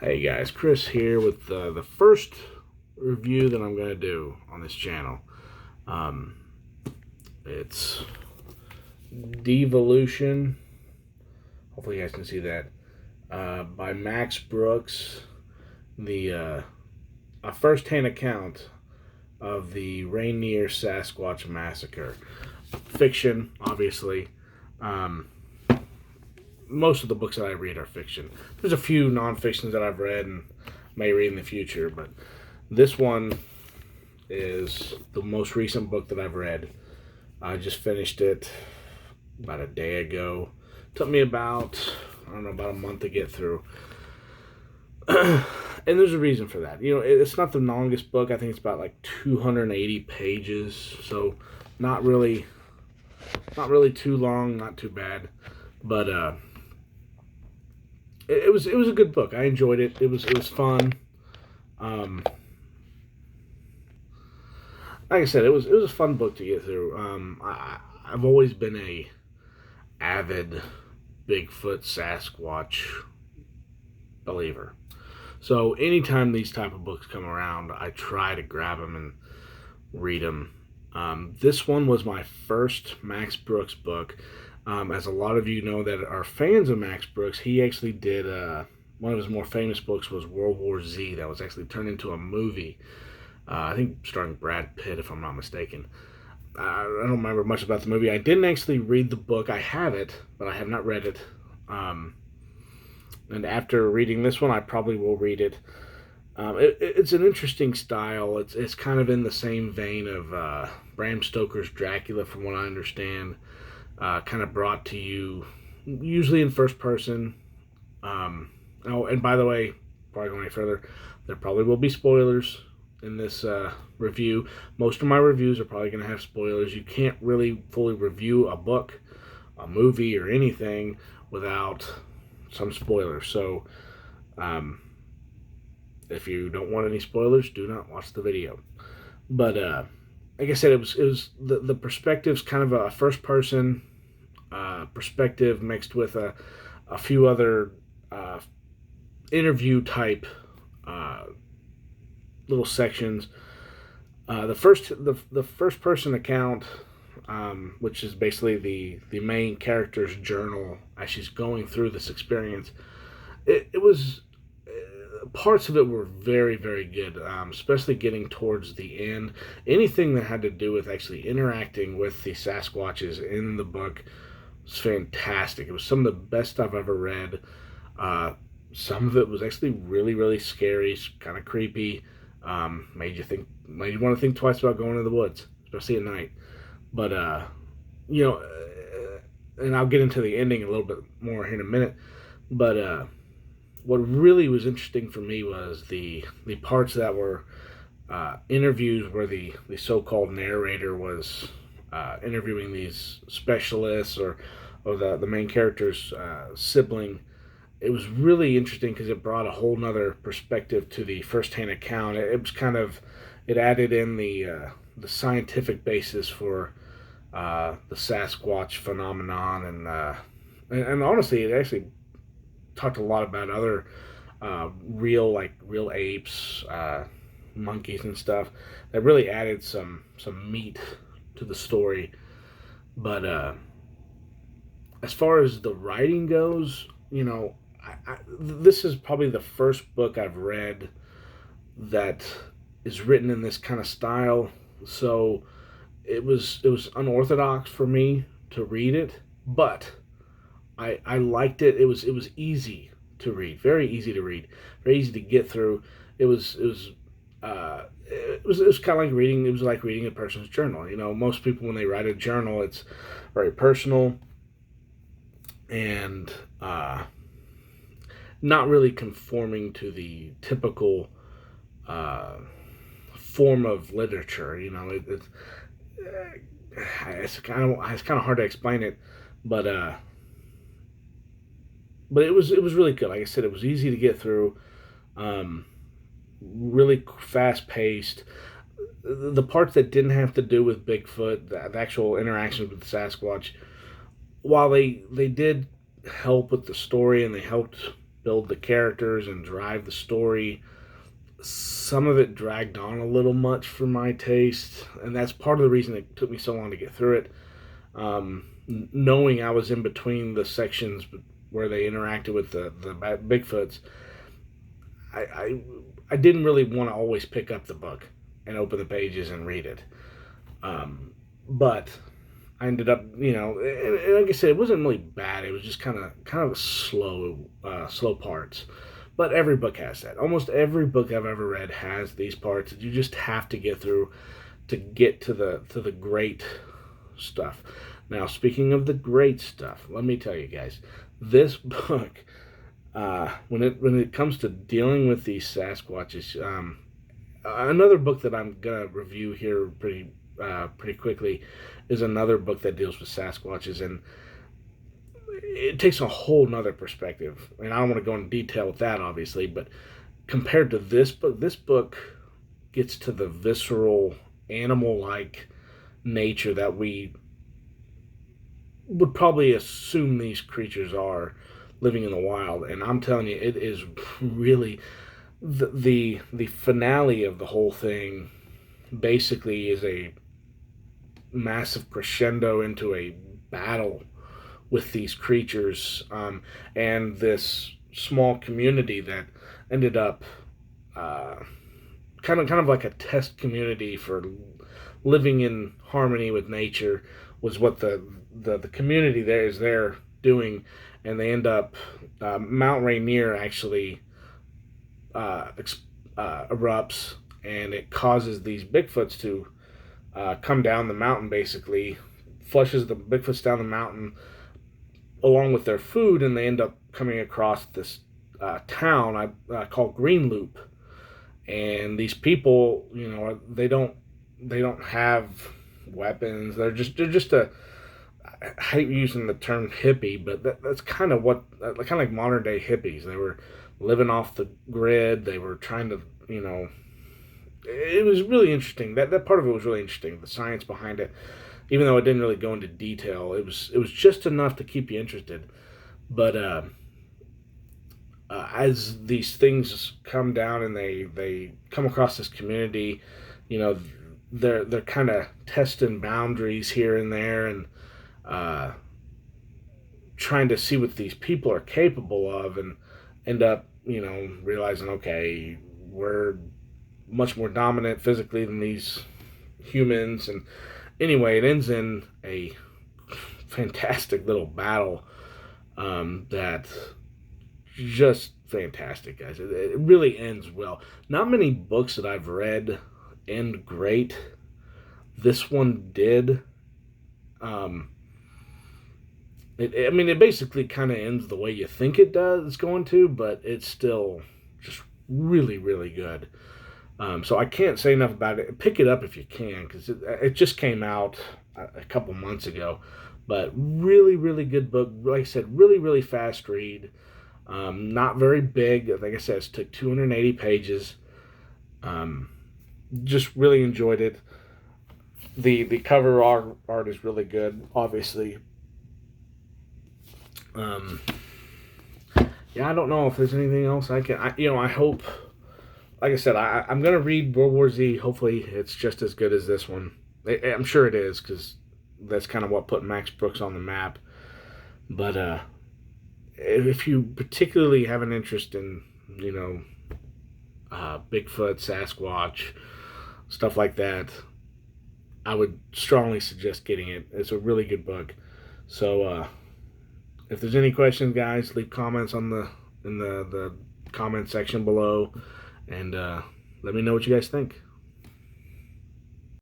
Hey guys, Chris here with the first review that I'm going to do on this channel. Um, it's Devolution. Hopefully you guys can see that. By Max Brooks. A first-hand account of the Rainier Sasquatch Massacre. Fiction, obviously. Um, most of the books that I read are fiction. There's a few non-fictions that I've read and may read in the future, but this one is the most recent book that I've read. I just finished it about a day ago. It took me about a month to get through. And there's a reason for that. It's not the longest book. I think it's about like 280 pages, so not really too long, not too bad. But it was a good book. I enjoyed it. It was fun. Like I said, it was a fun book to get through. I've always been a avid Bigfoot Sasquatch believer. So anytime these type of books come around, I try to grab them and read them. This one was my first Max Brooks book. As a lot of you know that are fans of Max Brooks, he actually did one of his more famous books was World War Z. That was actually turned into a movie. I think starring Brad Pitt, if I'm not mistaken. I don't remember much about the movie. I didn't actually read the book. I have it, but I have not read it. And after reading this one, I probably will read it. It's an interesting style. It's kind of in the same vein of Bram Stoker's Dracula, from what I understand. Kind of brought to you usually in first person. Oh, and by the way, before I go any further, there probably will be spoilers in this review. Most of my reviews are probably going to have spoilers. You can't really fully review a book, a movie, or anything without some spoilers. So, if you don't want any spoilers, do not watch the video. But like I said, it was the perspective's kind of a first person perspective mixed with a few other interview type little sections. The first person account, which is basically the main character's journal as she's going through this experience. It was parts of it were very, very good, especially getting towards the end. Anything that had to do with actually interacting with the Sasquatches in the book was fantastic. It was some of the best I've ever read. Some of it was actually really, really scary, kind of creepy. Made you want to think twice about going to the woods, especially at night. But and I'll get into the ending a little bit more here in a minute. But what really was interesting for me was the parts that were interviews where the so-called narrator was interviewing these specialists or the main character's sibling. It was really interesting because it brought a whole nother perspective to the first-hand account. It was kind of, it added in the scientific basis for the Sasquatch phenomenon, and honestly, it actually talked a lot about other real apes, monkeys and stuff that really added some meat to the story. But as far as the writing goes, this is probably the first book I've read that is written in this kind of style. So it was unorthodox for me to read it, but I liked it. It was easy to read, very easy to read, very easy to get through. It was kind of like reading. It was like reading a person's journal. Most people when they write a journal, it's very personal and not really conforming to the typical form of literature. It's kind of hard to explain it, but it was really good. Like I said, it was easy to get through. Really fast paced. The parts that didn't have to do with Bigfoot, the actual interactions with the Sasquatch, while they did help with the story and they helped build the characters and drive the story. Some of it dragged on a little much for my taste, and that's part of the reason it took me so long to get through it. Knowing I was in between the sections where they interacted with the Bigfoots, I didn't really want to always pick up the book and open the pages and read it. But I ended up, and like I said, it wasn't really bad. It was just kind of slow parts. But every book has that. Almost every book I've ever read has these parts that you just have to get through to get to the great stuff. Now, speaking of the great stuff, let me tell you guys, this book, when it comes to dealing with these Sasquatches, another book that I'm gonna review here pretty quickly is another book that deals with Sasquatches, and it takes a whole nother perspective. And I don't want to go into detail with that, obviously, but compared to this book gets to the visceral, animal-like nature that we would probably assume these creatures are living in the wild. And I'm telling you, it is really the finale of the whole thing. Basically, is a massive crescendo into a battle with these creatures, and this small community that ended up kind of like a test community for living in harmony with nature was what the community there doing, and they end up Mount Rainier actually erupts, and it causes these Bigfoots to come down the mountain, basically flushes the Bigfoots down the mountain along with their food, and they end up coming across this town called Green Loop. And these people, they don't have weapons. They're just a, I hate using the term hippie, but that's kind of like modern day hippies. They were living off the grid. They were trying to, it was really interesting. That part of it was really interesting. The science behind it, even though it didn't really go into detail, it was just enough to keep you interested. But as these things come down and they come across this community, they're kind of testing boundaries here and there, and trying to see what these people are capable of, and end up realizing, okay, we're much more dominant physically than these humans. And anyway, it ends in a fantastic little battle that just fantastic, guys. It really ends well. Not many books that I've read end great. This one did. It basically kind of ends the way you think it's going to, but it's still just really, really good. So I can't say enough about it. Pick it up if you can, because it just came out a couple months ago. But really, really good book. Like I said, really, really fast read. Not very big. Like I said, it took 280 pages. Just really enjoyed it. The cover art is really good, obviously. I don't know if there's anything else I hope. Like I said, I'm going to read World War Z. Hopefully it's just as good as this one. I'm sure it is, because that's kind of what put Max Brooks on the map. But if you particularly have an interest in, Bigfoot, Sasquatch, stuff like that, I would strongly suggest getting it. It's a really good book. So if there's any questions, guys, leave comments in the comment section below. And let me know what you guys think.